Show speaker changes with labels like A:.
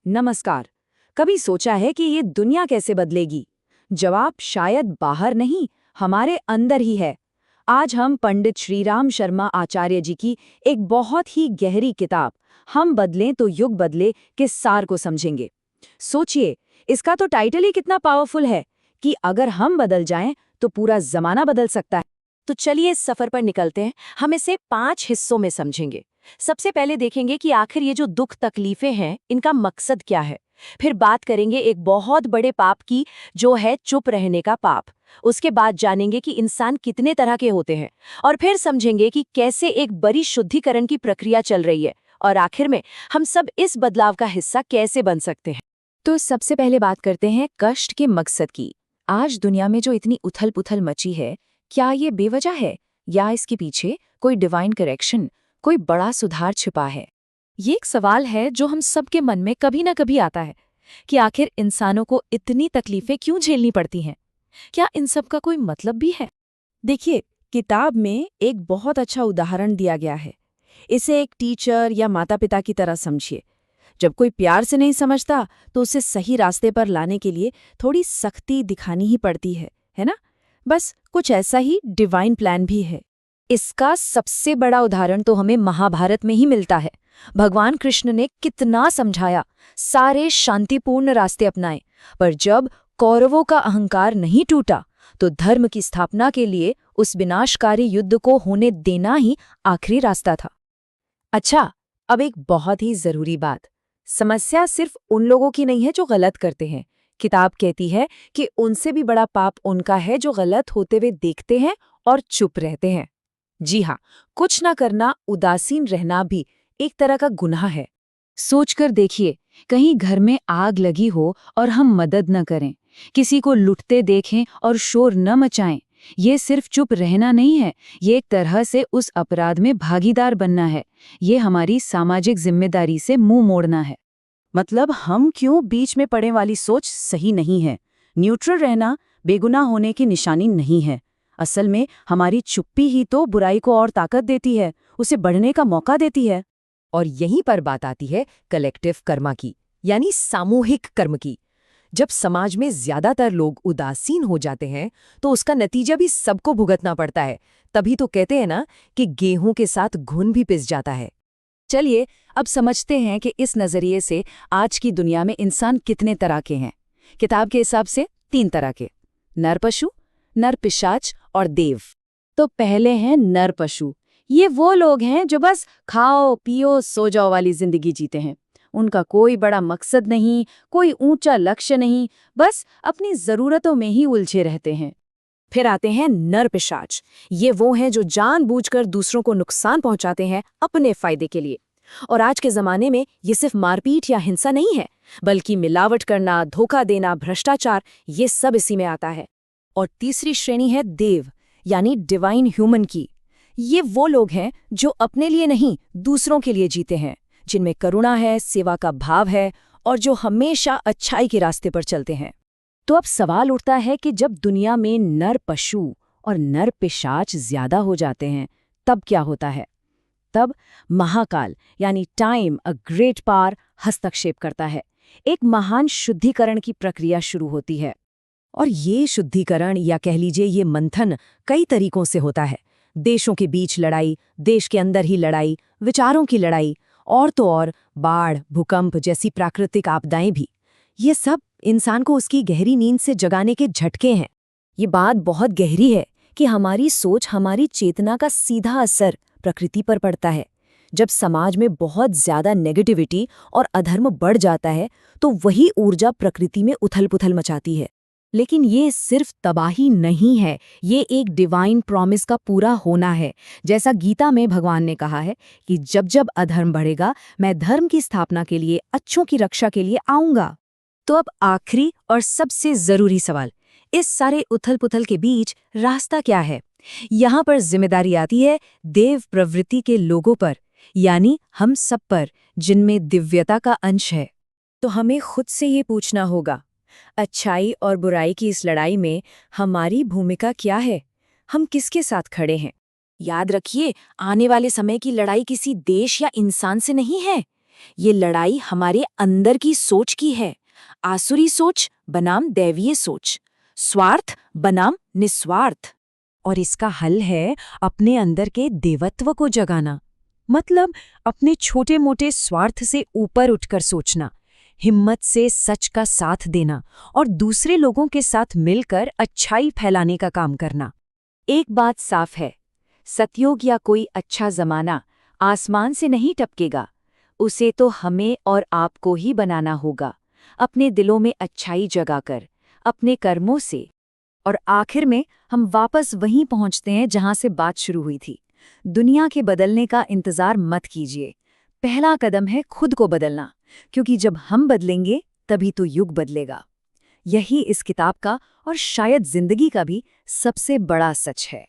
A: नमस्कार। कभी सोचा है कि ये दुनिया कैसे बदलेगी? जवाब शायद बाहर नहीं, हमारे अंदर ही है। आज हम पंडित श्रीराम शर्मा आचार्य जी की एक बहुत ही गहरी किताब हम बदलें तो युग बदले के सार को समझेंगे। सोचिए, इसका तो टाइटल ही कितना पावरफुल है कि अगर हम बदल जाएं तो पूरा जमाना बदल सकता है।
B: तो चलिए इस सफर पर निकलते हैं। हम इसे 5 हिस्सों में समझेंगे। सबसे पहले देखेंगे कि आखिर ये जो दुख तकलीफें हैं, इनका मकसद क्या है। फिर बात करेंगे एक बहुत बड़े पाप की, जो है चुप रहने का पाप। उसके बाद जानेंगे कि इंसान कितने तरह के होते हैं, और फिर समझेंगे कि कैसे एक बड़ी शुद्धिकरण की प्रक्रिया चल रही है। और आखिर में हम सब इस बदलाव का हिस्सा कैसे बन सकते हैं।
A: तो सबसे पहले बात करते हैं कष्ट के मकसद की। आज दुनिया में जो इतनी उथल पुथल मची है, क्या ये बेवजह है या इसके पीछे कोई डिवाइन करेक्शन, कोई बड़ा सुधार छिपा है? ये एक सवाल है जो हम सबके मन में कभी ना कभी आता है कि आखिर इंसानों को इतनी तकलीफें क्यों झेलनी पड़ती हैं? क्या इन सब का कोई मतलब भी है? देखिए, किताब में एक बहुत अच्छा उदाहरण दिया गया है। इसे एक टीचर या माता पिता की तरह समझिए। जब कोई प्यार से नहीं समझता तो उसे सही रास्ते पर लाने के लिए थोड़ी सख्ती दिखानी ही पड़ती है ना? बस कुछ ऐसा ही डिवाइन प्लान भी है। इसका सबसे बड़ा उदाहरण तो हमें महाभारत में ही मिलता है। भगवान कृष्ण ने कितना समझाया, सारे शांतिपूर्ण रास्ते अपनाए, पर जब कौरवों का अहंकार नहीं टूटा तो धर्म की स्थापना के लिए उस विनाशकारी युद्ध को होने देना ही आखिरी रास्ता था। अच्छा, अब एक बहुत ही जरूरी बात। समस्या सिर्फ उन लोगों की नहीं है जो गलत करते हैं। किताब कहती है कि उनसे भी बड़ा पाप उनका है जो गलत होते हुए देखते हैं और चुप रहते हैं। जी हाँ, कुछ ना करना, उदासीन रहना भी एक तरह का गुनाह है। सोचकर देखिए, कहीं घर में आग लगी हो और हम मदद न करें, किसी को लुटते देखें और शोर न मचाएं। ये सिर्फ चुप रहना नहीं है, ये एक तरह से उस अपराध में भागीदार बनना है। ये हमारी सामाजिक जिम्मेदारी से मुंह मोड़ना है। मतलब हम क्यों बीच में पड़े वाली सोच सही नहीं है। न्यूट्रल रहना बेगुनाह होने की निशानी नहीं है। असल में हमारी चुप्पी ही तो बुराई को और ताकत देती है, उसे बढ़ने का मौका देती है।
B: और यहीं पर बात आती है कलेक्टिव कर्मा की, यानी सामूहिक कर्म की। जब समाज में ज्यादातर लोग उदासीन हो जाते हैं तो उसका नतीजा भी सबको भुगतना पड़ता है। तभी तो कहते हैं ना कि गेहूं के साथ घुन भी पिस जाता है।
A: चलिए अब समझते हैं कि इस नजरिए से आज की दुनिया में इंसान कितने तरह के हैं। किताब के हिसाब से 3 तरह के: नर पशु, नर पिशाच और देव। तो पहले हैं नर पशु। ये वो लोग हैं जो बस खाओ पियो सो जाओ वाली जिंदगी जीते हैं। उनका कोई बड़ा मकसद नहीं, कोई ऊंचा लक्ष्य नहीं, बस अपनी जरूरतों में ही उलझे रहते हैं। फिर आते हैं नर पिशाच। ये वो हैं जो जानबूझकर दूसरों को नुकसान पहुंचाते हैं अपने फायदे के लिए। और आज के जमाने में ये सिर्फ मारपीट या हिंसा नहीं है, बल्कि मिलावट करना, धोखा देना, भ्रष्टाचार, ये सब इसी में आता है। और तीसरी श्रेणी है देव, यानी डिवाइन ह्यूमन की। ये वो लोग हैं जो अपने लिए नहीं, दूसरों के लिए जीते हैं, जिनमें करुणा है, सेवा का भाव है, और जो हमेशा अच्छाई के रास्ते पर चलते हैं। तो अब सवाल उठता है कि जब दुनिया में नर पशु और नर पिशाच ज्यादा हो जाते हैं, तब क्या होता है? तब महाकाल यानी टाइम अ ग्रेट पावर हस्तक्षेप करता है। एक महान शुद्धिकरण की प्रक्रिया शुरू होती है। और ये शुद्धिकरण, या कह लीजिए ये मंथन, कई तरीकों से होता है। देशों के बीच लड़ाई, देश के अंदर ही लड़ाई, विचारों की लड़ाई, और तो और बाढ़, भूकंप जैसी प्राकृतिक आपदाएं भी। ये सब इंसान को उसकी गहरी नींद से जगाने के झटके हैं। ये बात बहुत गहरी है कि हमारी सोच, हमारी चेतना का सीधा असर प्रकृति पर पड़ता है। जब समाज में बहुत ज्यादा नेगेटिविटी और अधर्म बढ़ जाता है तो वही ऊर्जा प्रकृति में उथल-पुथल मचाती है। लेकिन ये सिर्फ तबाही नहीं है, ये एक डिवाइन प्रॉमिस का पूरा होना है। जैसा गीता में भगवान ने कहा है कि जब जब अधर्म बढ़ेगा, मैं धर्म की स्थापना के लिए, अच्छों की रक्षा के लिए आऊंगा। तो अब आखिरी और सबसे जरूरी सवाल, इस सारे उथल-पुथल के बीच रास्ता क्या है? यहाँ पर जिम्मेदारी आती है देव प्रवृत्ति के लोगों पर, यानी हम सब पर, जिनमें दिव्यता का अंश है। तो हमें खुद से ये पूछना होगा, अच्छाई और बुराई की इस लड़ाई में हमारी भूमिका क्या है? हम किसके साथ खड़े हैं? याद रखिए, आने वाले समय की लड़ाई किसी देश या इंसान से नहीं है,
B: ये लड़ाई हमारे अंदर की सोच की है। आसुरी सोच बनाम दैवीय सोच, स्वार्थ बनाम निस्वार्थ।
C: और इसका हल है अपने अंदर के देवत्व को जगाना। मतलब अपने छोटे मोटे स्वार्थ से ऊपर उठकर सोचना, हिम्मत से सच का साथ देना और दूसरे लोगों के साथ मिलकर अच्छाई फैलाने का काम करना।
A: एक बात साफ है, सतयुग या कोई अच्छा जमाना आसमान से नहीं टपकेगा, उसे तो हमें और आपको ही बनाना होगा, अपने दिलों में अच्छाई जगाकर, अपने कर्मों से। और आखिर में हम वापस वहीं पहुंचते हैं जहां से बात शुरू हुई थी। दुनिया के बदलने का इंतजार मत कीजिए, पहला कदम है खुद को बदलना, क्योंकि जब हम बदलेंगे तभी तो युग बदलेगा। यही इस किताब का और शायद जिंदगी का भी सबसे बड़ा सच है।